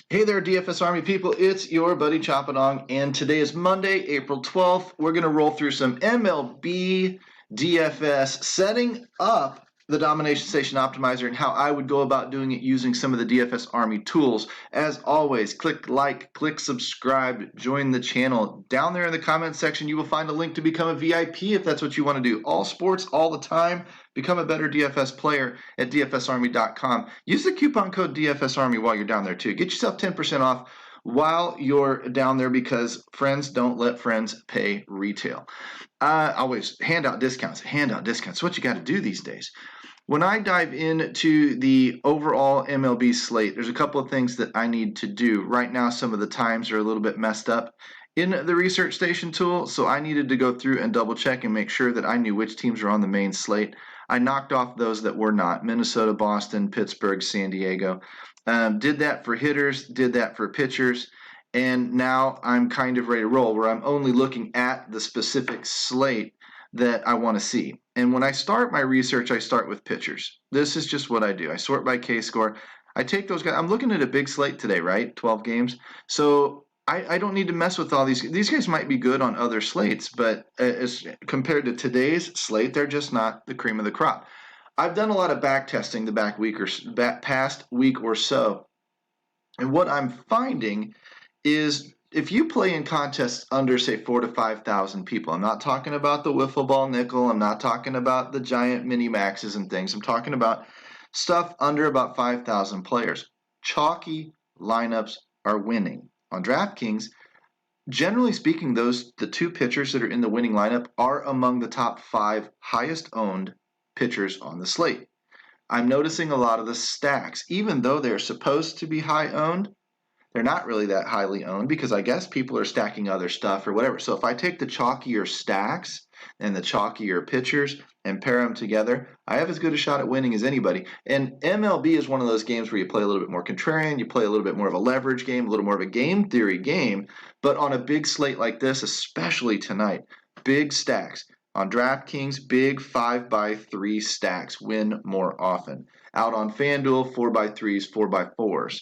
Hey there, DFS Army people. It's your buddy Choppadong, and today is Monday, April 12th. We're going to roll through some MLB DFS, setting up the Domination Station Optimizer and how I would go about doing it using some of the DFS Army tools. As always, click like, click subscribe, join the channel. Down there in the comment section, you will find a link to become a VIP if that's what you want to do. All sports, all the time. Become a better DFS player at dfsarmy.com. Use the coupon code DFSArmy while you're down there too. Get yourself 10% off while you're down there because friends don't let friends pay retail. Always hand out discounts. It's what you got to do these days. When I dive into the overall MLB slate, there's a couple of things that I need to do. Right now, some of the times are a little bit messed up in the research station tool, so I needed to go through and double check and make sure that I knew which teams were on the main slate. I knocked off those that were not: Minnesota, Boston, Pittsburgh, San Diego. Did that for hitters, did that for pitchers, and now I'm kind of ready to roll where I'm only looking at the specific slate that I want to see. And when I start my research, I start with pitchers. This is just what I do. I sort by K-score. I take those guys. I'm looking at a big slate today, right? 12 games. So I don't need to mess with all these. These guys might be good on other slates, but as compared to today's slate, they're just not the cream of the crop. I've done a lot of back testing the past week or so. And what I'm finding is if you play in contests under, say, 4,000 to 5,000 people, I'm not talking about the wiffle ball nickel, I'm not talking about the giant mini maxes and things, I'm talking about stuff under about 5,000 players. Chalky lineups are winning. On DraftKings, generally speaking, the two pitchers that are in the winning lineup are among the top 5 highest owned pitchers on the slate. I'm noticing a lot of the stacks, even though they're supposed to be high owned, they're not really that highly owned because I guess people are stacking other stuff or whatever. So if I take the chalkier stacks and the chalkier pitchers and pair them together, I have as good a shot at winning as anybody. And MLB is one of those games where you play a little bit more contrarian, you play a little bit more of a leverage game, a little more of a game theory game. But on a big slate like this, especially tonight, big stacks. On DraftKings, big 5x3 stacks win more often. Out on FanDuel, 4x3s, 4x4s.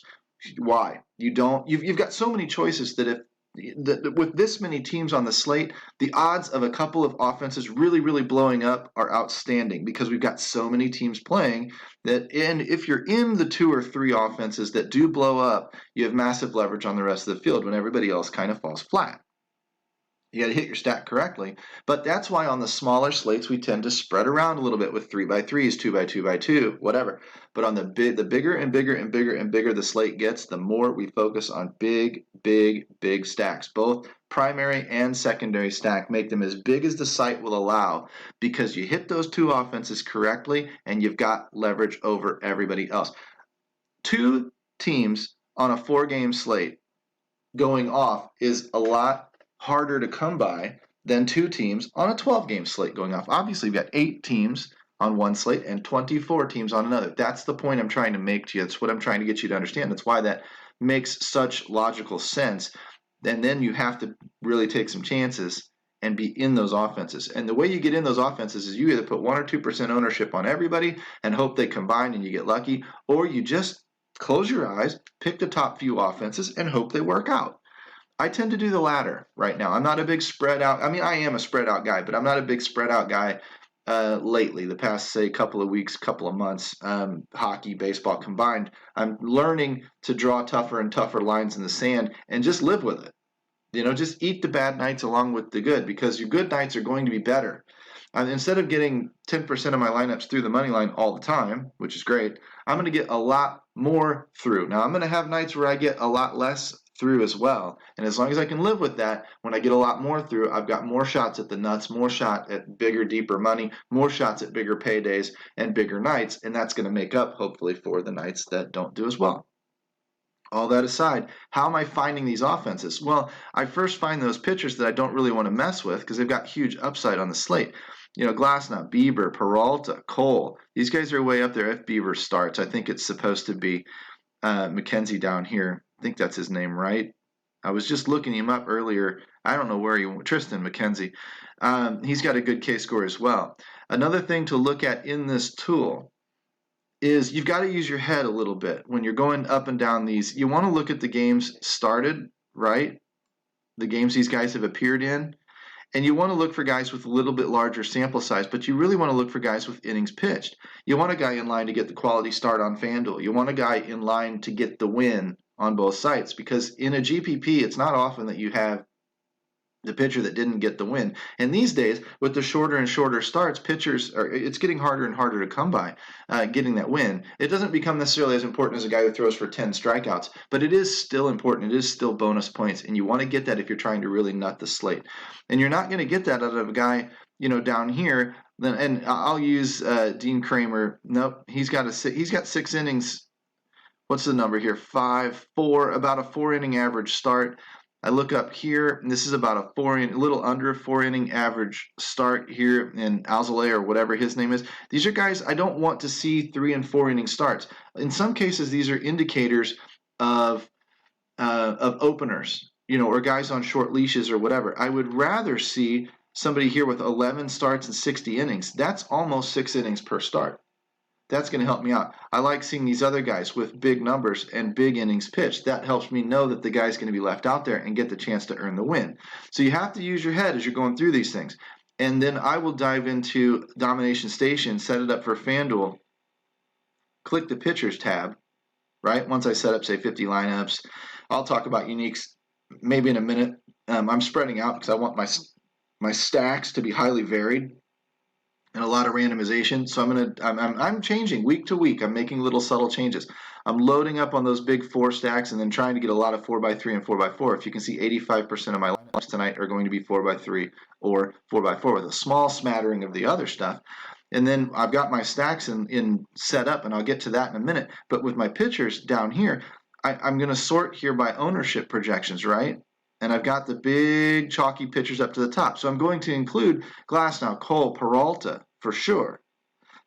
Why? You've got so many choices that with this many teams on the slate, the odds of a couple of offenses really blowing up are outstanding because we've got so many teams playing that. And if you're in the 2 or 3 offenses that do blow up, you have massive leverage on the rest of the field when everybody else kind of falls flat. You got to hit your stack correctly. But that's why on the smaller slates, we tend to spread around a little bit with 3x3s, 2x2x2, whatever. But on the bigger and bigger the slate gets, the more we focus on big stacks. Both primary and secondary stack. Make them as big as the site will allow because you hit those 2 offenses correctly and you've got leverage over everybody else. 2 teams on a 4-game slate going off is a lot harder to come by than 2 teams on a 12-game slate going off. Obviously, we've got 8 teams on one slate and 24 teams on another. That's the point I'm trying to make to you. That's what I'm trying to get you to understand. That's why that makes such logical sense. And then you have to really take some chances and be in those offenses. And the way you get in those offenses is you either put 1 or 2% ownership on everybody and hope they combine and you get lucky, or you just close your eyes, pick the top few offenses, and hope they work out. I tend to do the latter right now. I'm not a big spread out. I mean, I am a spread out guy, but I'm not a big spread out guy lately. The past, say, couple of weeks, couple of months, hockey, baseball combined, I'm learning to draw tougher and tougher lines in the sand and just live with it. Just eat the bad nights along with the good because your good nights are going to be better. Instead of getting 10% of my lineups through the money line all the time, which is great, I'm going to get a lot more through. Now, I'm going to have nights where I get a lot less through as well. And as long as I can live with that, when I get a lot more through, I've got more shots at the nuts, more shot at bigger, deeper money, more shots at bigger paydays and bigger nights. And that's going to make up, hopefully, for the nights that don't do as well. All that aside, how am I finding these offenses? Well, I first find those pitchers that I don't really want to mess with because they've got huge upside on the slate. Glasnow, Bieber, Peralta, Cole. These guys are way up there if Bieber starts. I think it's supposed to be McKenzie down here. I think that's his name, right? I was just looking him up earlier. I don't know where he went. Tristan McKenzie. He's got a good K-score as well. Another thing to look at in this tool is you've got to use your head a little bit when you're going up and down these. You want to look at the games started, right? The games these guys have appeared in. And you want to look for guys with a little bit larger sample size, but you really want to look for guys with innings pitched. You want a guy in line to get the quality start on FanDuel. You want a guy in line to get the win on both sites, because in a GPP, it's not often that you have the pitcher that didn't get the win. And these days, with the shorter and shorter starts, it's getting harder and harder to come by getting that win. It doesn't become necessarily as important as a guy who throws for 10 strikeouts, but it is still important. It is still bonus points, and you want to get that if you're trying to really nut the slate. And you're not going to get that out of a guy, down here. And I'll use Dean Kramer. Nope, he's got 6 innings. What's the number here? 5-4, about a 4-inning average start. I look up here, and this is about a little under a 4-inning average start here in Alzolay or whatever his name is. These are guys I don't want to see 3 and 4 inning starts. In some cases, these are indicators of openers, or guys on short leashes or whatever. I would rather see somebody here with 11 starts and 60 innings. That's almost 6 innings per start. That's going to help me out. I like seeing these other guys with big numbers and big innings pitched. That helps me know that the guy's going to be left out there and get the chance to earn the win. So you have to use your head as you're going through these things. And then I will dive into Domination Station, set it up for FanDuel, click the Pitchers tab, right? Once I set up, say, 50 lineups. I'll talk about uniques maybe in a minute. I'm spreading out because I want my stacks to be highly varied and a lot of randomization. So I'm changing week to week. I'm making little subtle changes. I'm loading up on those big 4 stacks and then trying to get a lot of 4x3 and 4x4. If you can see, 85% of my lineups tonight are going to be 4x3 or 4x4 with a small smattering of the other stuff. And then I've got my stacks in set up, and I'll get to that in a minute. But with my pitchers down here, I'm going to sort here by ownership projections, right? And I've got the big chalky pitchers up to the top. So I'm going to include Glasnow, Cole, Peralta for sure.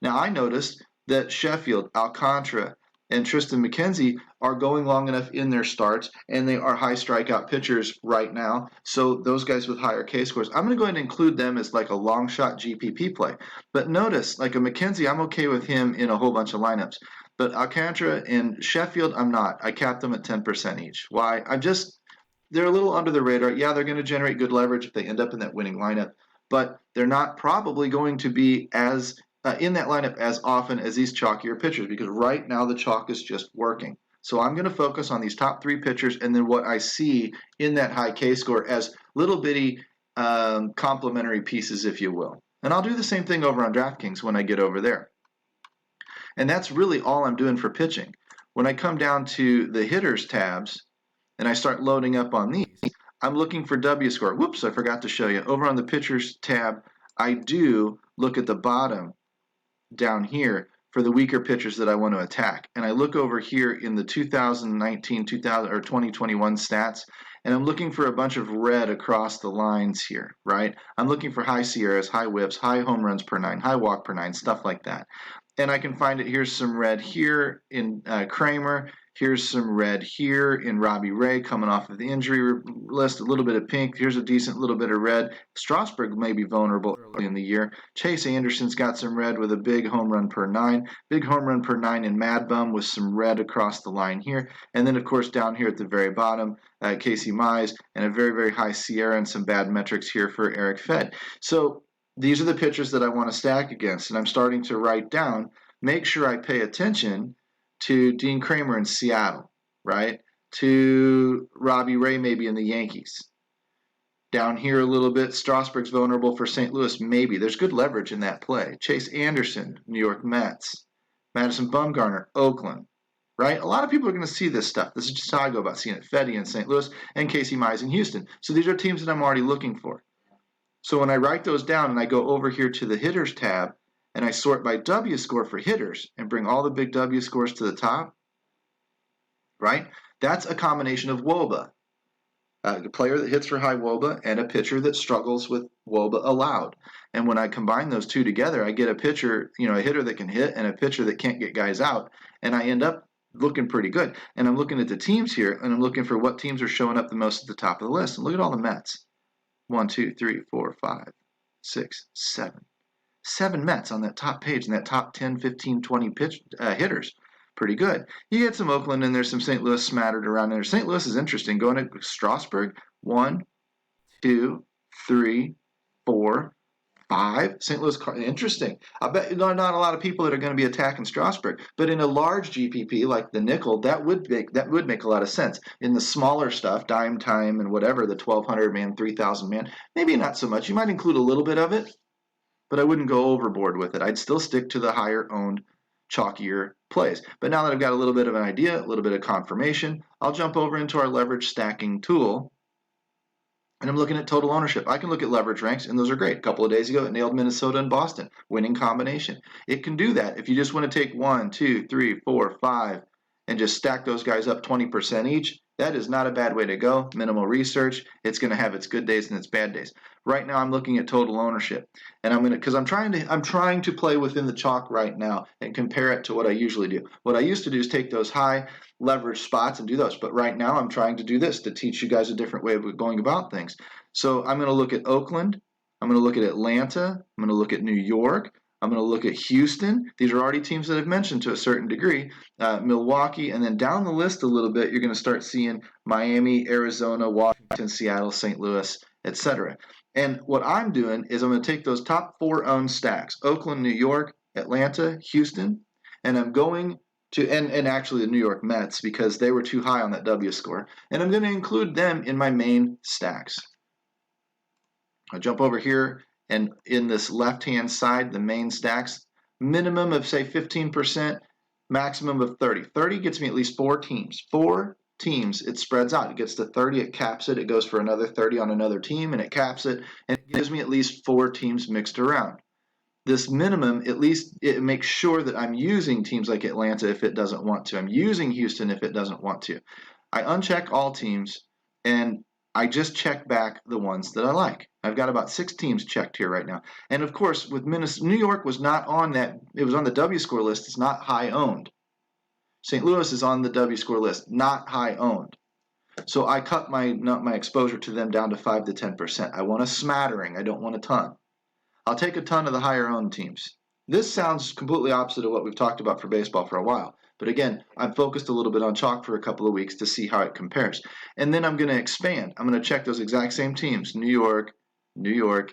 Now I noticed that Sheffield, Alcantara, and Tristan McKenzie are going long enough in their starts, and they are high strikeout pitchers right now. So those guys with higher K scores, I'm going to go ahead and include them as like a long shot GPP play. But notice, like a McKenzie, I'm okay with him in a whole bunch of lineups. But Alcantara and Sheffield, I'm not. I capped them at 10% each. Why? They're a little under the radar. Yeah, they're going to generate good leverage if they end up in that winning lineup, but they're not probably going to be as in that lineup as often as these chalkier pitchers, because right now the chalk is just working. So I'm going to focus on these top 3 pitchers and then what I see in that high K score as little bitty complementary pieces, if you will. And I'll do the same thing over on DraftKings when I get over there. And that's really all I'm doing for pitching. When I come down to the hitters tabs, and I start loading up on these, I'm looking for W score. Whoops, I forgot to show you. Over on the pitchers tab, I do look at the bottom down here for the weaker pitchers that I want to attack. And I look over here in the 2019, 2000, or 2021 stats, and I'm looking for a bunch of red across the lines here, right? I'm looking for high Sierras, high whips, high home runs per 9, high walk per 9, stuff like that. And I can find it. Here's some red here in Kramer. Here's some red here in Robbie Ray coming off of the injury list. A little bit of pink. Here's a decent little bit of red. Strasburg may be vulnerable early in the year. Chase Anderson's got some red with a big home run per 9. Big home run per 9 in Mad Bum with some red across the line here. And then, of course, down here at the very bottom, Casey Mize and a very, very high Sierra and some bad metrics here for Eric Fed. So these are the pitchers that I want to stack against. And I'm starting to write down, make sure I pay attention to Dean Kramer in Seattle, right? To Robbie Ray maybe in the Yankees. Down here a little bit, Strasburg's vulnerable for St. Louis, maybe. There's good leverage in that play. Chase Anderson, New York Mets. Madison Bumgarner, Oakland, right? A lot of people are going to see this stuff. This is just how I go about seeing it. Fedde in St. Louis and Casey Mize in Houston. So these are teams that I'm already looking for. So when I write those down and I go over here to the hitters tab, and I sort by W score for hitters and bring all the big W scores to the top, right? That's a combination of WOBA, a player that hits for high WOBA and a pitcher that struggles with WOBA allowed. And when I combine those two together, I get a pitcher, a hitter that can hit and a pitcher that can't get guys out, and I end up looking pretty good. And I'm looking at the teams here, and I'm looking for what teams are showing up the most at the top of the list. And look at all the Mets. 1, 2, 3, 4, 5, 6, 7. 7 Mets on that top page and that top 10, 15, 20 hitters. Pretty good. You get some Oakland in there, some St. Louis smattered around there. St. Louis is interesting. Going to Strasburg, 1, 2, 3, 4, 5. St. Louis, interesting. I bet not a lot of people that are going to be attacking Strasburg, but in a large GPP like the nickel, that would make a lot of sense. In the smaller stuff, dime time and whatever, the 1,200 man, 3,000 man, maybe not so much. You might include a little bit of it, but I wouldn't go overboard with it. I'd still stick to the higher owned, chalkier plays. But now that I've got a little bit of an idea, a little bit of confirmation, I'll jump over into our leverage stacking tool. And I'm looking at total ownership. I can look at leverage ranks, and those are great. A couple of days ago, it nailed Minnesota and Boston. Winning combination. It can do that. If you just want to take 1, 2, 3, 4, 5, and just stack those guys up 20% each, that is not a bad way to go. Minimal research. It's going to have its good days and its bad days. Right now, I'm looking at total ownership, and I'm trying to play within the chalk right now and compare it to what I usually do. What I used to do is take those high leverage spots and do those, but right now I'm trying to do this to teach you guys a different way of going about things. So I'm going to look at Oakland. I'm going to look at Atlanta. I'm going to look at New York. I'm going to look at Houston. These are already teams that I've mentioned to a certain degree. Milwaukee, and then down the list a little bit, you're going to start seeing Miami, Arizona, Washington, Seattle, St. Louis, etc. And what I'm doing is I'm going to take those top 4 owned stacks, Oakland, New York, Atlanta, Houston, and I'm going to, and actually the New York Mets because they were too high on that W score, and I'm going to include them in my main stacks. I'll jump over here, and in this left-hand side, the main stacks, minimum of, say, 15%, maximum of 30. 30 gets me at least 4 teams. 4 teams, it spreads out. It gets to 30, it caps it, it goes for another 30 on another team, and it caps it, and it gives me at least 4 teams mixed around. This minimum, at least it makes sure that I'm using teams like Atlanta if it doesn't want to. I'm using Houston if it doesn't want to. I uncheck all teams, and I just check back the ones that I like. I've got about 6 teams checked here right now. And of course, with Minnesota, New York was not on that. It was on the W score list. It's not high owned. St. Louis is on the W score list, not high owned. So I cut my exposure to them down to 5 to 10%. I want a smattering. I don't want a ton. I'll take a ton of the higher owned teams. This sounds completely opposite of what we've talked about for baseball for a while. But again, I'm focused a little bit on chalk for a couple of weeks to see how it compares. And then I'm going to expand. I'm going to check those exact same teams, New York,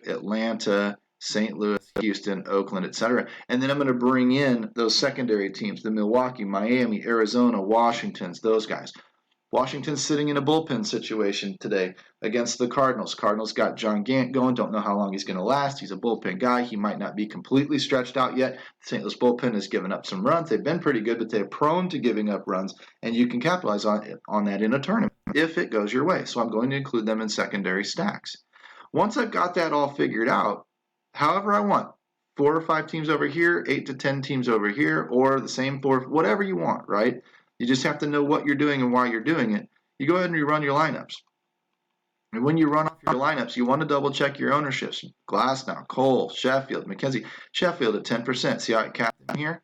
Atlanta, St. Louis, Houston, Oakland, etc. And then I'm going to bring in those secondary teams, the Milwaukee, Miami, Arizona, Washingtons, those guys. Washington's sitting in a bullpen situation today against the Cardinals. Cardinals got John Gant going. Don't know how long he's going to last. He's a bullpen guy. He might not be completely stretched out yet. The St. Louis bullpen has given up some runs. They've been pretty good, but they're prone to giving up runs, and you can capitalize on that in a tournament if it goes your way. So I'm going to include them in secondary stacks. Once I've got that all figured out, however I want, 4 or 5 teams over here, 8 to 10 teams over here, or the same 4, whatever you want, right? You just have to know what you're doing and why you're doing it. You go ahead and you run your lineups. And when you run off your lineups, you want to double check your ownerships. Glasnow, Cole, Sheffield, McKenzie. Sheffield at 10%. See how it capped in here?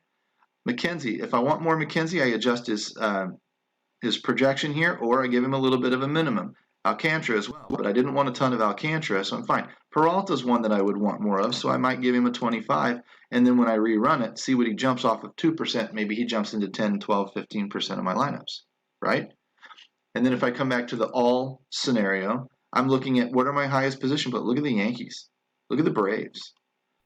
McKenzie, if I want more McKenzie, I adjust his projection here, or I give him a little bit of a minimum. Alcantara as well, but I didn't want a ton of Alcantara, so I'm fine. Peralta's one that I would want more of, so I might give him a 25, and then when I rerun it, see what he jumps off of 2%, maybe he jumps into 10, 12, 15% of my lineups, right? And then if I come back to the all scenario, I'm looking at what are my highest position, but look at the Yankees, look at the Braves,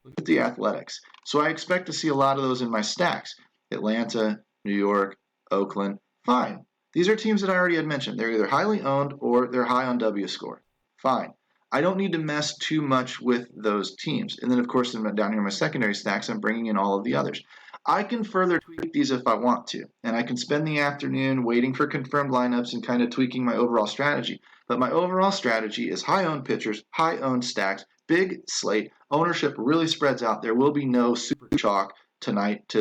look at the Athletics. So I expect to see a lot of those in my stacks. Atlanta, New York, Oakland, fine. These are teams that I already had mentioned. They're either highly owned or they're high on W score. Fine. I don't need to mess too much with those teams. And then, of course, down here in my secondary stacks, I'm bringing in all of the others. I can further tweak these if I want to, and I can spend the afternoon waiting for confirmed lineups and kind of tweaking my overall strategy. But my overall strategy is high-owned pitchers, high-owned stacks, big slate. Ownership really spreads out. There will be no super chalk tonight.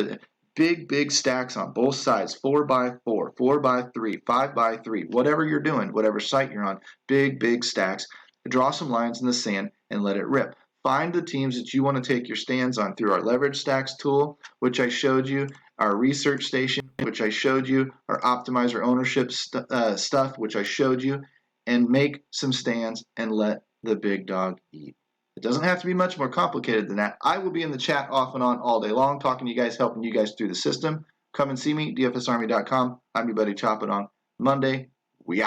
Big stacks on both sides, 4x4, 4x3, 5x3, whatever you're doing, whatever site you're on, big stacks. Draw some lines in the sand and let it rip. Find the teams that you want to take your stands on through our leverage stacks tool, which I showed you, our research station, which I showed you, our optimizer ownership stuff, which I showed you, and make some stands and let the big dog eat. It doesn't have to be much more complicated than that. I will be in the chat off and on all day long, talking to you guys, helping you guys through the system. Come and see me, dfsarmy.com. I'm your buddy Chopping On. Monday,